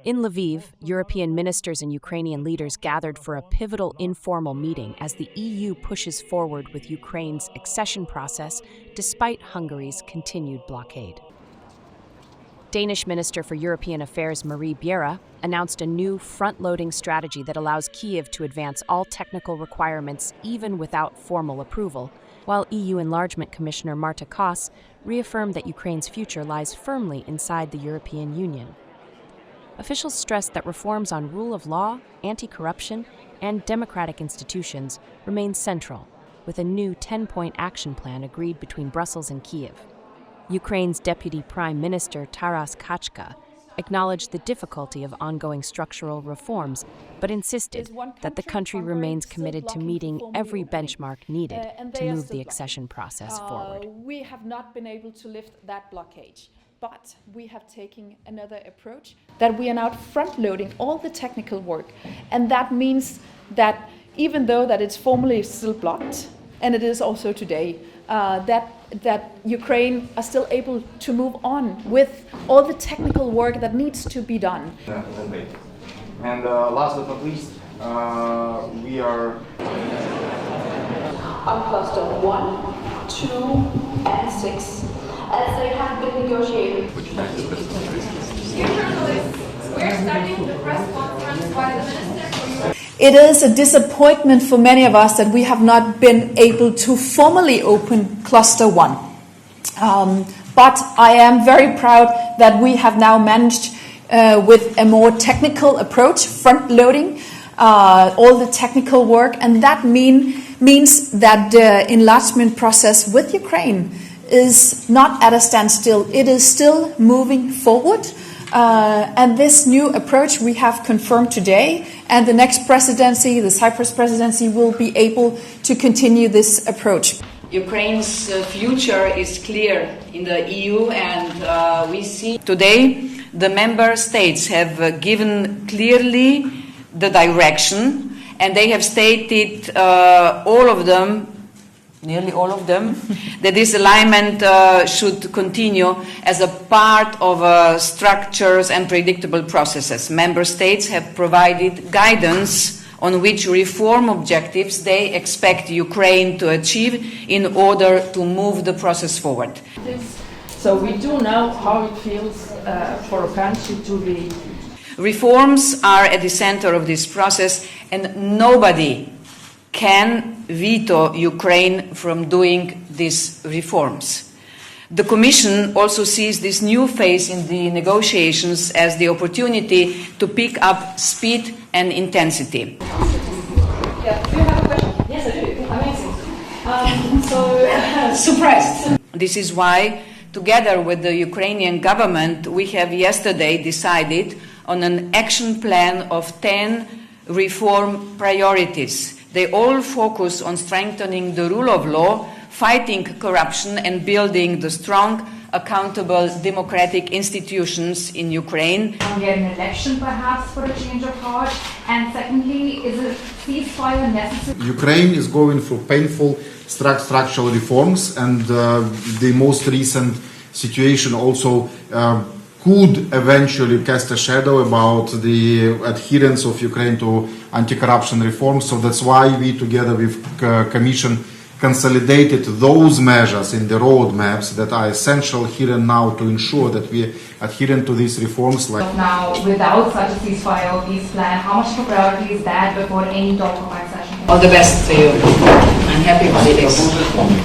In Lviv, European ministers and Ukrainian leaders gathered for a pivotal informal meeting as the EU pushes forward with Ukraine's accession process despite Hungary's continued blockade. Danish Minister for European Affairs Marie Bjerre announced a new front-loading strategy that allows Kyiv to advance all technical requirements even without formal approval, while EU Enlargement Commissioner Marta Kos reaffirmed that Ukraine's future lies firmly inside the European Union. Officials stressed that reforms on rule of law, anti-corruption, and democratic institutions remain central, with a new 10-point action plan agreed between Brussels and Kyiv. Ukraine's Deputy Prime Minister Taras Kachka acknowledged the difficulty of ongoing structural reforms, but insisted that the country remains committed to meeting every benchmark needed to move the accession process forward. We have not been able to lift that blockade, but we have taken another approach that we are now front-loading all the technical work, and that means that even though that it's formally still blocked, and it is also today, that Ukraine are still able to move on with all the technical work that needs to be done. And last but not least, we are on cluster 1, 2, and 6, as they have been negotiated. Dear journalists, we're starting the press conference by the Minister for Europe. It is a disappointment for many of us that we have not been able to formally open cluster 1. But I am very proud that we have now managed with a more technical approach, front-loading all the technical work, and that means that the enlargement process with Ukraine is not at a standstill. It is still moving forward. And this new approach we have confirmed today, and the next presidency, the Cyprus Presidency, will be able to continue this approach. Ukraine's future is clear in the EU, and we see today the member states have given clearly the direction, and they have stated nearly all of them, that this alignment should continue as a part of structures and predictable processes. Member states have provided guidance on which reform objectives they expect Ukraine to achieve in order to move the process forward. So we do know how it feels for a country to be. Reforms are at the center of this process, and nobody can veto Ukraine from doing these reforms. The Commission also sees this new phase in the negotiations as the opportunity to pick up speed and intensity. Yeah, do you have a question? Yes, I do. Amazing. Surprised. This is why, together with the Ukrainian government, we have yesterday decided on an action plan of 10 reform priorities. They all focus on strengthening the rule of law, fighting corruption, and building the strong, accountable democratic institutions in Ukraine. We get an election perhaps for a change of heart. And secondly, is a ceasefire necessary? Ukraine is going through painful structural reforms, and the most recent situation also could eventually cast a shadow about the adherence of Ukraine to anti-corruption reforms. So that's why we, together with Commission, consolidated those measures in the roadmaps that are essential here and now to ensure that we adhere to these reforms. Now, without such a ceasefire or peace plan, how much of a priority is that before any talk of accession? All the best to you, and happy holidays.